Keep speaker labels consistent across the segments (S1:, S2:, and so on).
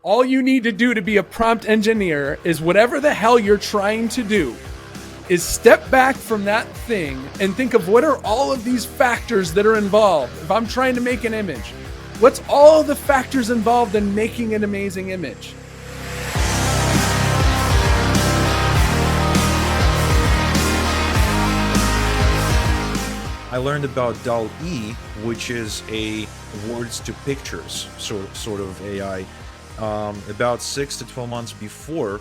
S1: All you need to do to be a prompt engineer is whatever the hell you're trying to do is step back from that thing and think of what are all of these factors that are involved. If I'm trying to make an image, what's all the factors involved in making an amazing image?
S2: I learned about DAL-E, which is a words to pictures sort of AI, about 6 to 12 months before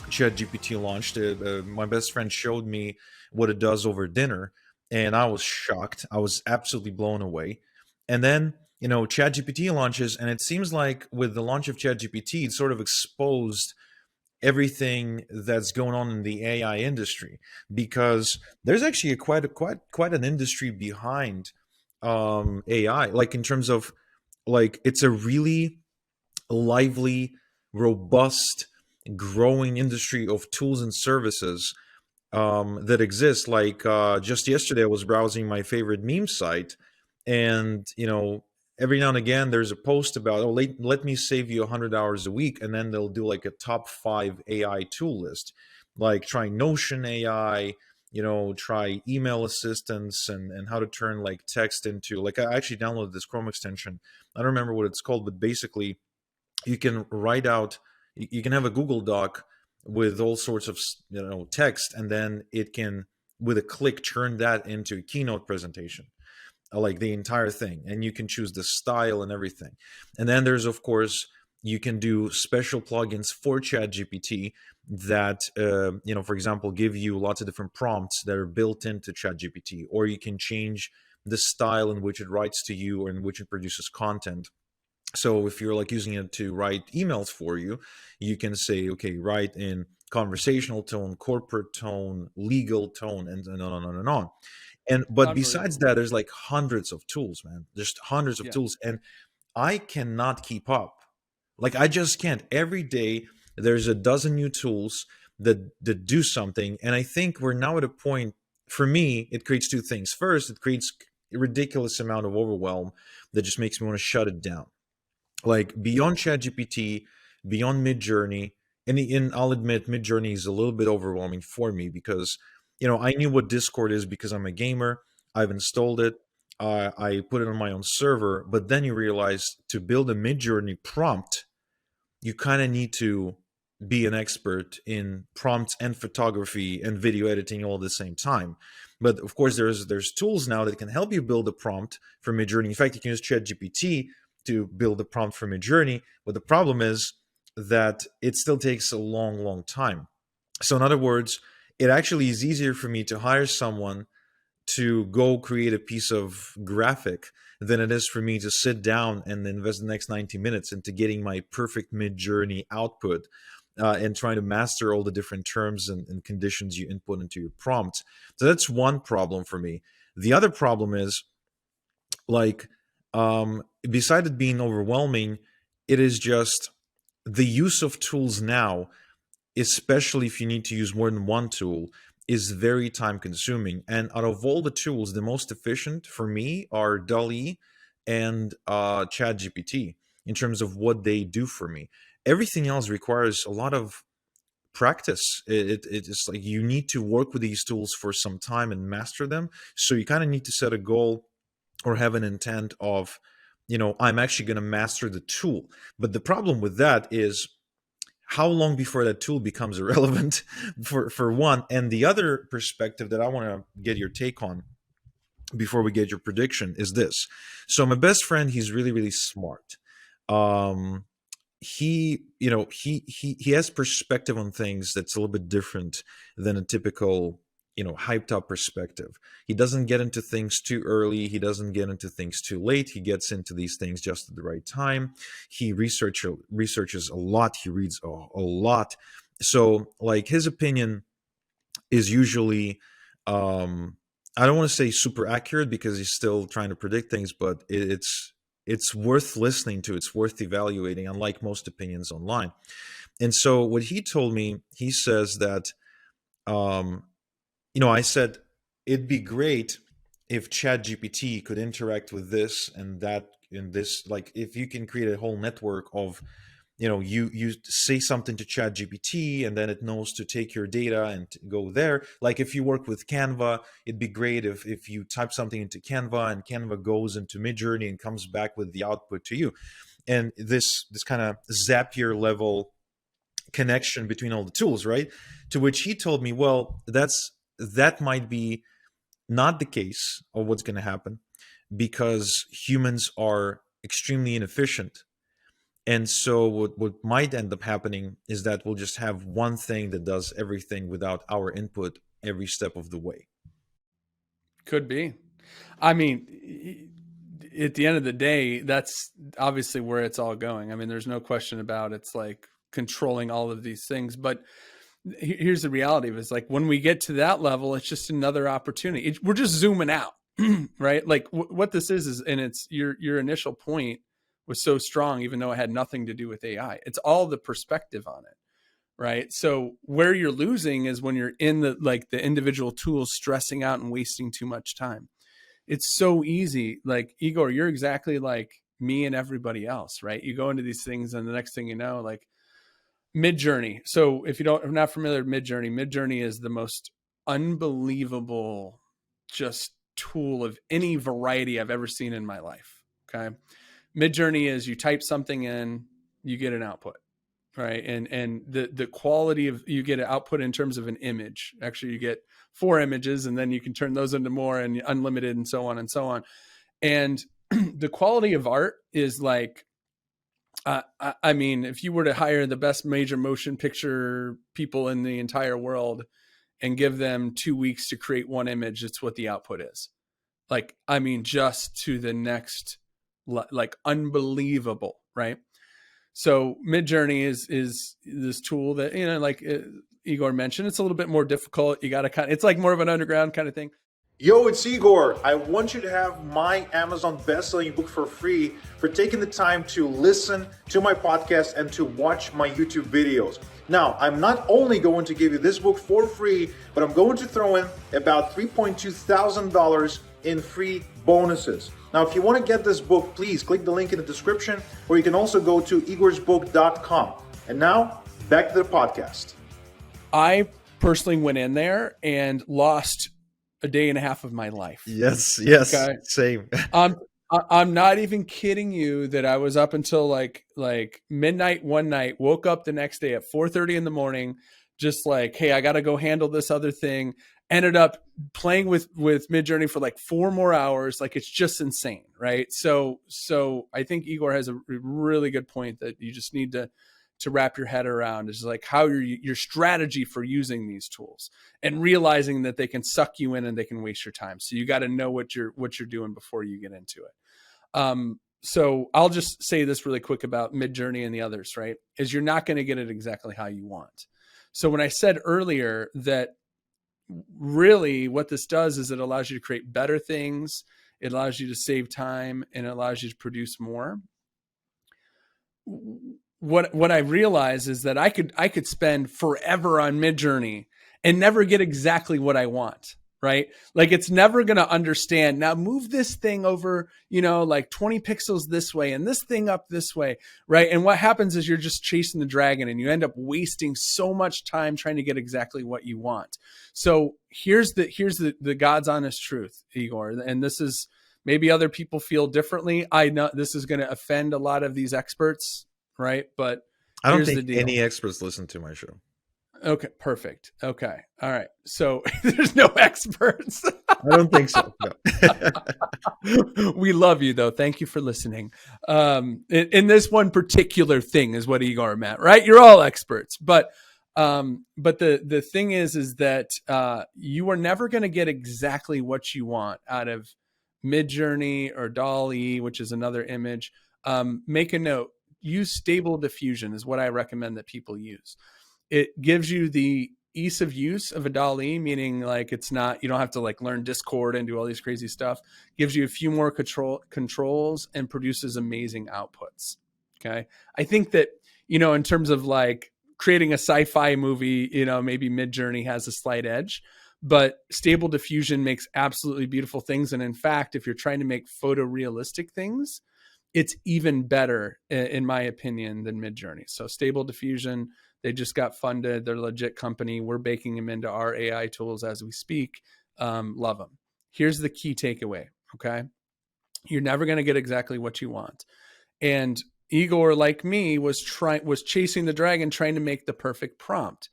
S2: ChatGPT launched. My best friend showed me what it does over dinner, and I was shocked. I was absolutely blown away. And then, ChatGPT launches, and it seems like with the launch of ChatGPT, it sort of exposed everything that's going on in the AI industry, because there's actually quite an industry behind AI, like in terms of, like, it's a really lively, robust, growing industry of tools and services that exist. Like, just yesterday, I was browsing my favorite meme site, and every now and again, there's a post about, oh, let me save you 100 hours a week, and then they'll do like a top 5 AI tool list, like try Notion AI, try email assistants, and how to turn like text into, like, I actually downloaded this Chrome extension. I don't remember what it's called, but basically you can write out, you can have a Google Doc with all sorts of text, and then it can, with a click, turn that into a keynote presentation, like the entire thing, and you can choose the style and everything. And then there's, of course, you can do special plugins for ChatGPT that for example, give you lots of different prompts that are built into ChatGPT, or you can change the style in which it writes to you or in which it produces content. So if you're like using it to write emails for you, you can say, okay, write in conversational tone, corporate tone, legal tone, and on and on and on. And but besides
S1: Unbelievable.
S2: that, there's like hundreds of tools, man. There's hundreds of
S1: Yeah.
S2: tools, and I cannot keep up. Like, I just can't. Every day there's a dozen new tools that do something, and I think we're now at a point. For me, it creates two things. First, it creates a ridiculous amount of overwhelm that just makes me want to shut it down. Like, beyond ChatGPT, beyond Midjourney, and I'll admit Midjourney is a little bit overwhelming for me, because I knew what Discord is because I'm a gamer. I've installed it. I put it on my own server, but then you realize to build a Midjourney prompt, you kind of need to be an expert in prompts and photography and video editing all at the same time. But of course, there's tools now that can help you build a prompt for Midjourney. In fact, you can use ChatGPT to build a prompt for Midjourney. But the problem is that it still takes a long, long time. So in other words, it actually is easier for me to hire someone to go create a piece of graphic than it is for me to sit down and invest the next 90 minutes into getting my perfect Mid-Journey output, and trying to master all the different terms and conditions you input into your prompt. So that's one problem for me. The other problem is, like, beside it being overwhelming, it is just the use of tools now, especially if you need to use more than one tool, is very time consuming. And out of all the tools, the most efficient for me are DALL-E and ChatGPT in terms of what they do for me. Everything else requires a lot of practice. It's like you need to work with these tools for some time and master them. So you kind of need to set a goal or have an intent of, I'm actually going to master the tool. But the problem with that is, how long before that tool becomes irrelevant, for one. And the other perspective that I want to get your take on before we get your prediction is this. So my best friend, he's really, really smart. um he has perspective on things that's a little bit different than a typical, hyped up perspective. He doesn't get into things too early, he doesn't get into things too late, he gets into these things just at the right time. He researches a lot, he reads a lot. So, like, his opinion is usually, I don't want to say super accurate, because he's still trying to predict things, but it's worth listening to, it's worth evaluating, unlike most opinions online. And so what he told me, he says that, um, I said it'd be great if ChatGPT could interact with this and that in this, like if you can create a whole network of you say something to ChatGPT and then it knows to take your data and go there. Like if you work with Canva, it'd be great if you type something into Canva and Canva goes into Midjourney and comes back with the output to you. And this kind of Zapier level connection between all the tools, right? To which he told me, well, that might be not the case of what's going to happen, because humans are extremely inefficient. And so what might end up happening is that we'll just have one thing that does everything without our input every step of the way.
S1: Could be. I mean, at the end of the day, that's obviously where it's all going. I mean, there's no question about it's like controlling all of these things. But here's the reality of it. It's like when we get to that level, it's just another opportunity. We're just zooming out, right? Like what this is, and it's your initial point was so strong, even though it had nothing to do with AI. It's all the perspective on it, right? So where you're losing is when you're in the individual tools stressing out and wasting too much time. It's so easy. Like Igor, you're exactly like me and everybody else, right? You go into these things and the next thing you know, like Midjourney. So if are not familiar with Midjourney is the most unbelievable just tool of any variety I've ever seen in my life. Okay. Midjourney is you type something in, you get an output, right? And the quality of, you get an output in terms of an image. Actually, you get 4 images and then you can turn those into more and unlimited and so on and so on. And the quality of art is like, I mean, if you were to hire the best major motion picture people in the entire world and give them 2 weeks to create one image, it's what the output is. Like, I mean, just to the next, like unbelievable, right? So Midjourney is this tool that, like Igor mentioned, it's a little bit more difficult. You got to it's like more of an underground kind of thing.
S3: Yo, it's Igor. I want you to have my Amazon best-selling book for free for taking the time to listen to my podcast and to watch my YouTube videos. Now, I'm not only going to give you this book for free, but I'm going to throw in about $3.2 thousand in free bonuses. Now, if you want to get this book, please click the link in the description, or you can also go to igorsbook.com. And now, back to the podcast.
S1: I personally went in there and lost a day and a half of my life.
S2: Yes, okay? Same.
S1: I'm not even kidding you that I was up until like midnight one night, woke up the next day at 4:30 in the morning, just like, hey, I got to go handle this other thing. Ended up playing with Midjourney for like 4 more hours. Like, it's just insane, right? So I think Igor has a really good point that you just need to wrap your head around, is like how your strategy for using these tools and realizing that they can suck you in and they can waste your time. So you got to know what you're doing before you get into it. So I'll just say this really quick about Midjourney and the others, right? Is you're not going to get it exactly how you want. So when I said earlier that really what this does is it allows you to create better things, it allows you to save time, and it allows you to produce more. What I realize is that I could spend forever on Midjourney and never get exactly what I want, right? Like, it's never going to understand, now move this thing over, like 20 pixels this way and this thing up this way, right? And what happens is you're just chasing the dragon and you end up wasting so much time trying to get exactly what you want. So here's the God's honest truth, Igor, and this is, maybe other people feel differently. I know this is going to offend a lot of these experts, right? But
S2: I don't think any experts listen to my show.
S1: Okay, perfect. Okay. All right. So there's no experts.
S2: I don't think so.
S1: No. We love you though. Thank you for listening. In this one particular thing is what Igor meant, right? You're all experts, but the thing is that you are never going to get exactly what you want out of Midjourney or DALL-E, which is another image. Make a note. Use Stable Diffusion is what I recommend that people use. It gives you the ease of use of a DALL-E, meaning like it's not, you don't have to like learn Discord and do all these crazy stuff. Gives you a few more controls and produces amazing outputs. Okay. I think that, in terms of like creating a sci-fi movie, maybe Midjourney has a slight edge, but Stable Diffusion makes absolutely beautiful things. And in fact, if you're trying to make photorealistic things, it's even better in my opinion than Midjourney. So Stable Diffusion, they just got funded. They're a legit company. We're baking them into our AI tools as we speak. Love them. Here's the key takeaway. Okay. You're never going to get exactly what you want. And Igor, like me, was chasing the dragon, trying to make the perfect prompt.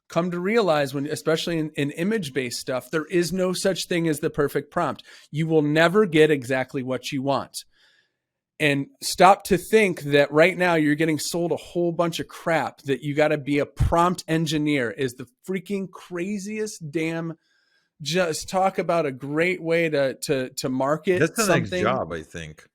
S1: Come to realize, when, especially in image-based stuff, there is no such thing as the perfect prompt. You will never get exactly what you want. And stop to think that right now you're getting sold a whole bunch of crap that you got to be a prompt engineer is the freaking craziest damn. Just talk about a great way to market
S2: That's the
S1: something.
S2: next job, I think.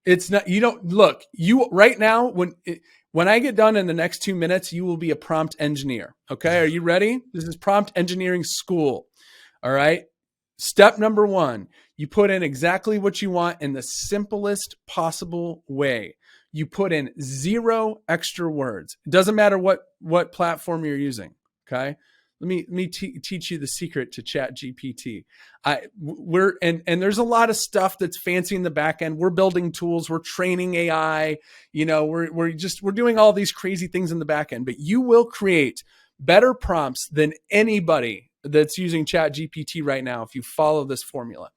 S1: It's not, you don't look, you right now, when I get done in the next 2 minutes, you will be a prompt engineer. Okay. Are you ready? This is prompt engineering school. All right. Step number 1, you put in exactly what you want in the simplest possible way. You put in 0 extra words. It doesn't matter what platform you're using. Okay. Let me teach you the secret to ChatGPT. And there's a lot of stuff that's fancy in the back end. We're building tools. We're training AI. We're doing all these crazy things in the back end. But you will create better prompts than anybody that's using ChatGPT right now if you follow this formula.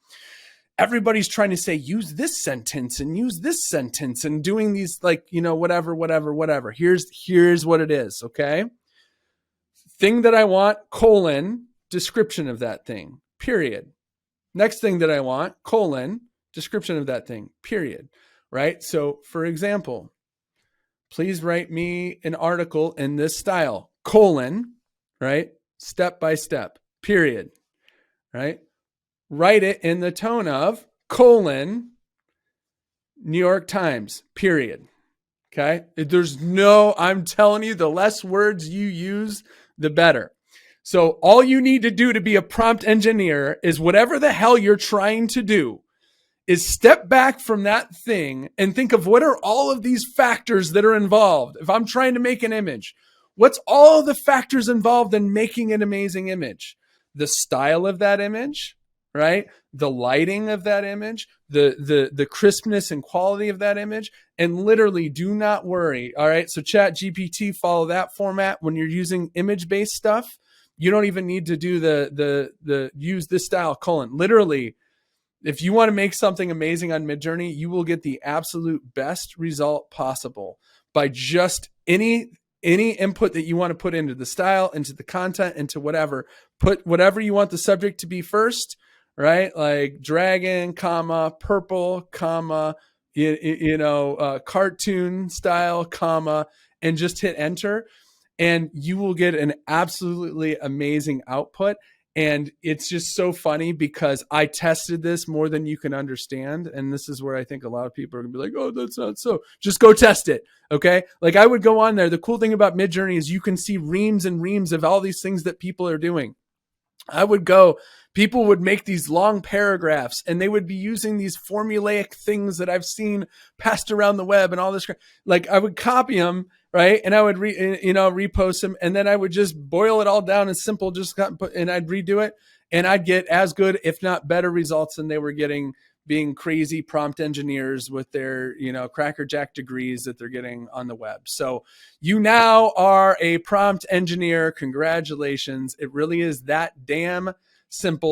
S1: Everybody's trying to say, use this sentence and use this sentence and doing these whatever. Here's what it is. Okay. Thing that I want, description of that thing, period. Next thing that I want, description of that thing, period. Right? So for example, please write me an article in this style, right? Step by step, period. Right? Write it in the tone of, New York Times, period. Okay? I'm telling you, the less words you use, the better. So all you need to do to be a prompt engineer is whatever the hell you're trying to do is step back from that thing and think of what are all of these factors that are involved. If I'm trying to make an image, what's all the factors involved in making an amazing image? The style of that image, right? The lighting of that image, the crispness and quality of that image, and literally do not worry. All right. So ChatGPT, follow that format. When you're using image-based stuff, you don't even need to do the use this style, Literally, if you want to make something amazing on Midjourney, you will get the absolute best result possible by just any input that you want to put into the style, into the content, into whatever. Put whatever you want the subject to be first, right? Like dragon, purple, cartoon style, and just hit enter. And you will get an absolutely amazing output. And it's just so funny because I tested this more than you can understand. And this is where I think a lot of people are gonna be like, oh, that's not so. Just go test it. Okay. Like I would go on there. The cool thing about Midjourney is you can see reams and reams of all these things that people are doing. People would make these long paragraphs and they would be using these formulaic things that I've seen passed around the web and all this. Like I would copy them, right? And I would repost them, and then I would just boil it all down in simple, and I'd redo it, and I'd get as good, if not better results than they were getting being crazy prompt engineers with their, crackerjack degrees that they're getting on the web. So you now are a prompt engineer. Congratulations. It really is that damn simple.